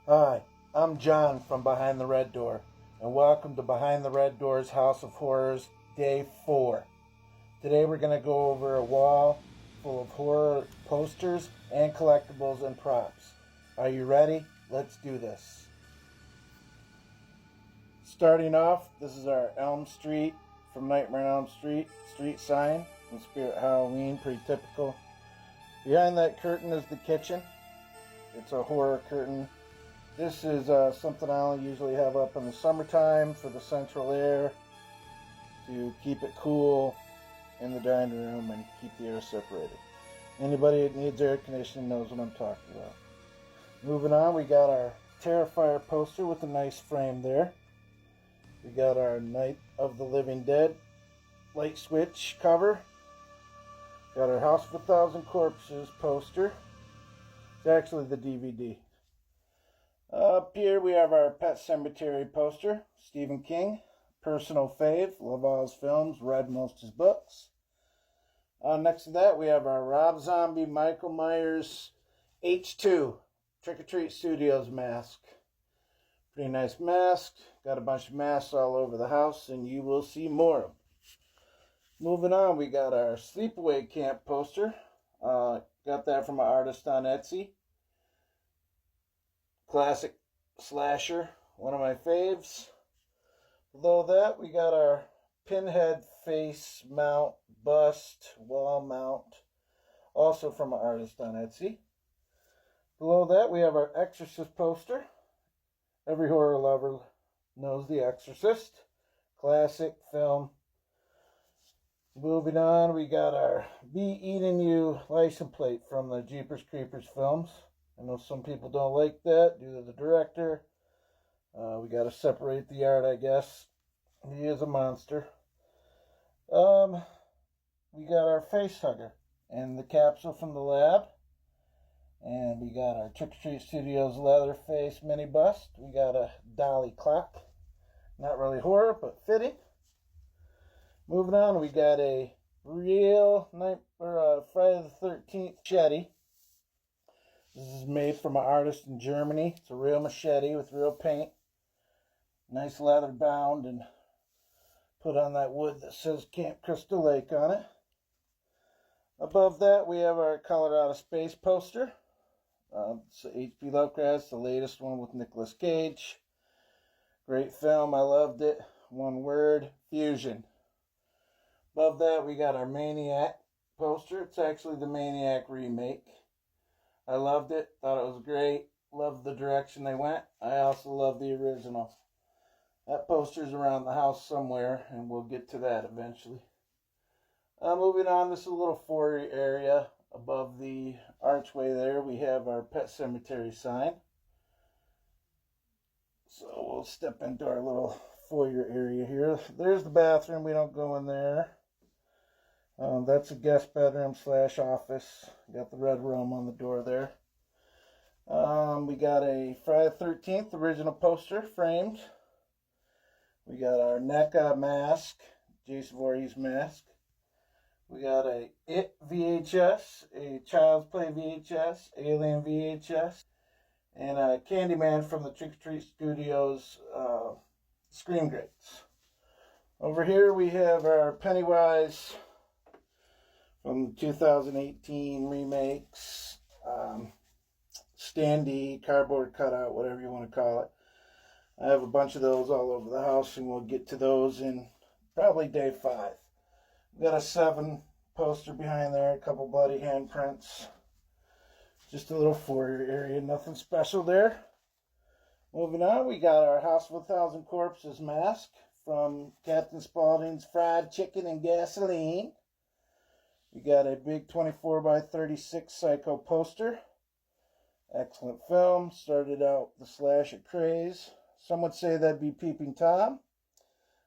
Hi, I'm John from Behind the Red Door, and welcome to Behind the Red Door's House of Horrors, Day 4. Today we're going to go over a wall full of horror posters and collectibles and props. Are you ready? Let's do this. Starting off, this is our Elm Street from Nightmare on Elm street sign from Spirit Halloween, pretty typical. Behind that curtain is the kitchen. It's a horror curtain. This is something I only usually have up in the summertime for the central air to keep it cool in the dining room and keep the air separated. Anybody that needs air conditioning knows what I'm talking about. Moving on, we got our Terrifier poster with a nice frame there. We got our Night of the Living Dead light switch cover. Got our House of a Thousand Corpses poster. It's actually the DVD. Up here we have our Pet Sematary poster, Stephen King, personal fave, love all his films, read most of his books. Next to that we have our Rob Zombie, Michael Myers H2 Trick or Treat Studios mask. Pretty nice mask, got a bunch of masks all over the house and you will see more of them. Moving on, we got our Sleepaway Camp poster, got that from an artist on Etsy. Classic slasher, one of my faves. Below that, we got our Pinhead face mount, bust, wall mount, also from an artist on Etsy. Below that, we have our Exorcist poster. Every horror lover knows The Exorcist. Classic film. Moving on, we got our Be Eating You license plate from the Jeepers Creepers films. I know some people don't like that due to the director. We got to separate the art, I guess. He is a monster. We got our face hugger and the capsule from the lab. And we got our Trick or Treat Studios Leatherface mini bust. We got a dolly clock. Not really horror, but fitting. Moving on, we got a real Friday the 13th machete. This is made from an artist in Germany. It's a real machete with real paint. Nice leather bound and put on that wood that says Camp Crystal Lake on it. Above that we have our Colorado Space poster. It's H.P. Lovecraft's, the latest one with Nicolas Cage. Great film, I loved it. One word, fusion. Above that we got our Maniac poster. It's actually the Maniac remake. I loved it, thought it was great, loved the direction they went. I also love the original. That poster's around the house somewhere, and we'll get to that eventually. Moving on, this is a little foyer area. Above the archway there, we have our Pet Cemetery sign. So we'll step into our little foyer area here. There's the bathroom, we don't go in there. That's a guest bedroom / office. Got the red room on the door there. We got a Friday the 13th original poster framed. We got our NECA mask, Jason Voorhees mask. We got a It VHS, a Child's Play VHS, Alien VHS, and a Candyman from the Trick or Treat Studios screen grates. Over here we have our Pennywise from the 2018 remakes, standee, cardboard cutout, whatever you want to call it. I have a bunch of those all over the house, and we'll get to those in probably day 5. We got a 7 poster behind there, a couple bloody handprints. Just a little foyer area, nothing special there. Moving on, we got our House of a Thousand Corpses mask from Captain Spaulding's Fried Chicken and Gasoline. We got a big 24 by 36 Psycho poster. Excellent film. Started out the slasher craze. Some would say that'd be Peeping Tom.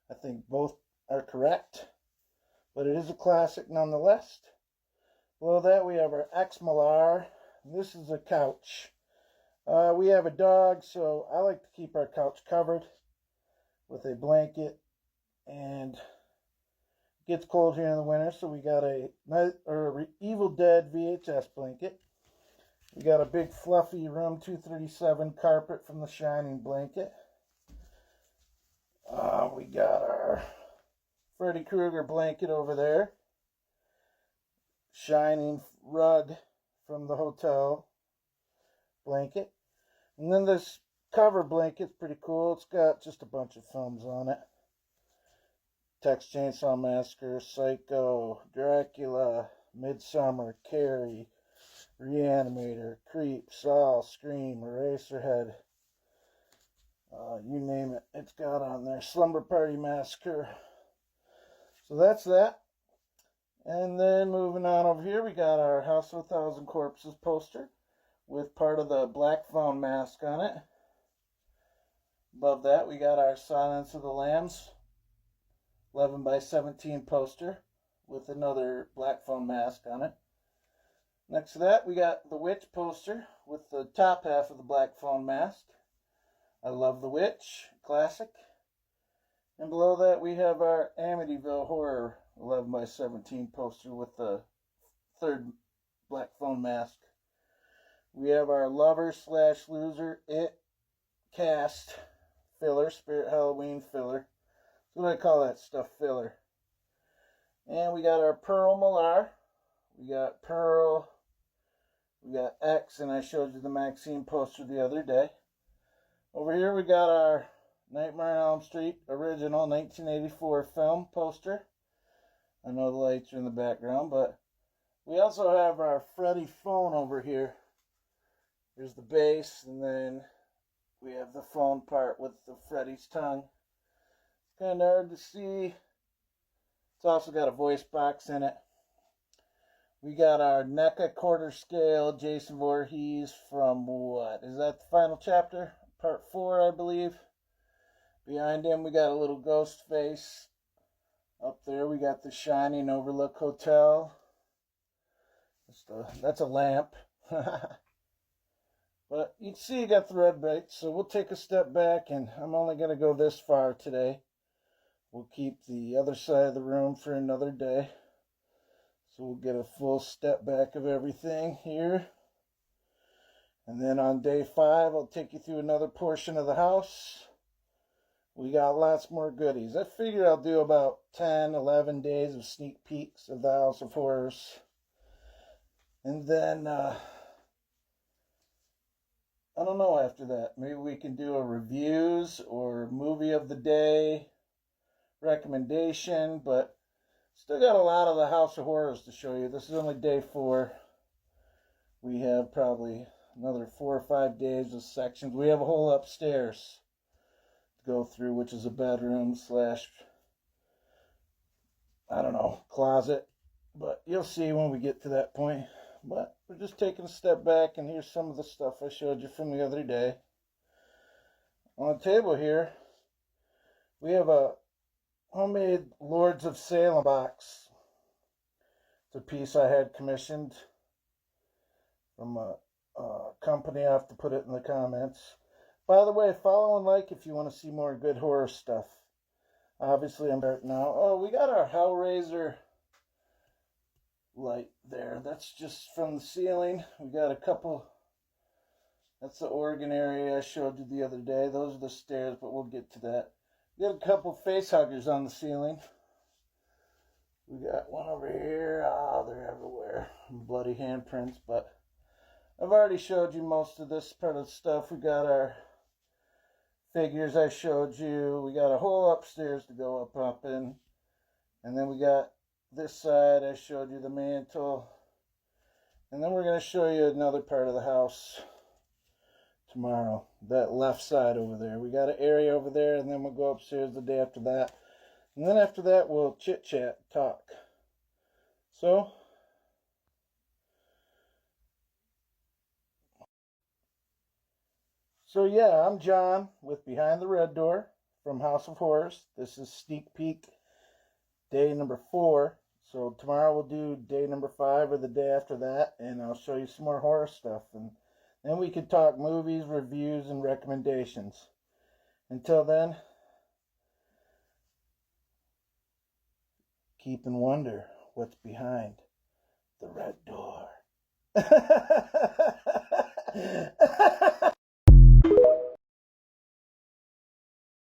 I think both are correct. But it is a classic nonetheless. Below that we have our X-Malar. This is a couch. We have a dog, so I like to keep our couch covered with a blanket. And it gets cold here in the winter, so we got a Evil Dead VHS blanket. We got a big fluffy room 237 carpet from the Shining blanket. We got our Freddy Krueger blanket over there. Shining rug from the hotel blanket. And then this cover blanket's pretty cool. It's got just a bunch of films on it. Texas Chainsaw Massacre, Psycho, Dracula, Midsummer, Carrie, Reanimator, Creep, Saw, Scream, Eraserhead. You name it, it's got on there. Slumber Party Massacre. So that's that. And then moving on over here, we got our House of a Thousand Corpses poster with part of the Black Phone mask on it. Above that, we got our Silence of the Lambs 11 by 17 poster with another Black Phone mask on it. Next to that, we got the Witch poster with the top half of the Black Phone mask. I Love the Witch, classic. And below that, we have our Amityville Horror 11 by 17 poster with the third Black Phone mask. We have our Lover / Loser It cast filler, Spirit Halloween filler. That's what I call that stuff, filler. And we got our Pearl Millar. We got Pearl. We got X, and I showed you the Maxine poster the other day. Over here we got our Nightmare on Elm Street original 1984 film poster. I know the lights are in the background, but we also have our Freddy phone over here. Here's the base, and then we have the phone part with the Freddy's tongue. It's kind of hard to see. It's also got a voice box in it. We got our NECA quarter scale Jason Voorhees from what? Is that the final chapter? Part 4, I believe. Behind him, we got a little ghost face. Up there, we got the Shining Overlook Hotel. That's a lamp. But you can see you got the red bait, so we'll take a step back, and I'm only going to go this far today. We'll keep the other side of the room for another day. So we'll get a full step back of everything here. And then on day 5, I'll take you through another portion of the house. We got lots more goodies. I figure I'll do about 10, 11 days of sneak peeks of the House of Horrors. And then, I don't know after that. Maybe we can do a reviews or movie of the day recommendation. But still got a lot of the House of Horrors to show you. This is only day 4. We have probably another 4 or 5 days of sections. We have a whole upstairs to go through, which is a bedroom / I don't know, closet. But you'll see when we get to that point. But we're just taking a step back, and here's some of the stuff I showed you from the other day. On the table here, we have a homemade Lords of Salem box. It's a piece I had commissioned from a company. I have to put it in the comments. By the way, follow and like if you want to see more good horror stuff. Obviously, I'm right now. Oh, we got our Hellraiser light there. That's just from the ceiling. We got a couple. That's the organ area I showed you the other day. Those are the stairs, but we'll get to that. We got a couple face huggers on the ceiling. We got one over here. They're everywhere. Bloody handprints, but I've already showed you most of this part of the stuff. We got our figures I showed you. We got a whole upstairs to go up in. And then we got this side. I showed you the mantle. And then we're going to show you another part of the house tomorrow. That left side over there. We got an area over there, and then we'll go upstairs the day after that. And then after that, we'll chit-chat, talk. So yeah, I'm John with Behind the Red Door from House of Horrors. This is sneak peek day number 4. So tomorrow we'll do day number 5 or the day after that, and I'll show you some more horror stuff. And then we can talk movies, reviews, and recommendations. Until then, keep and wonder what's behind the red door.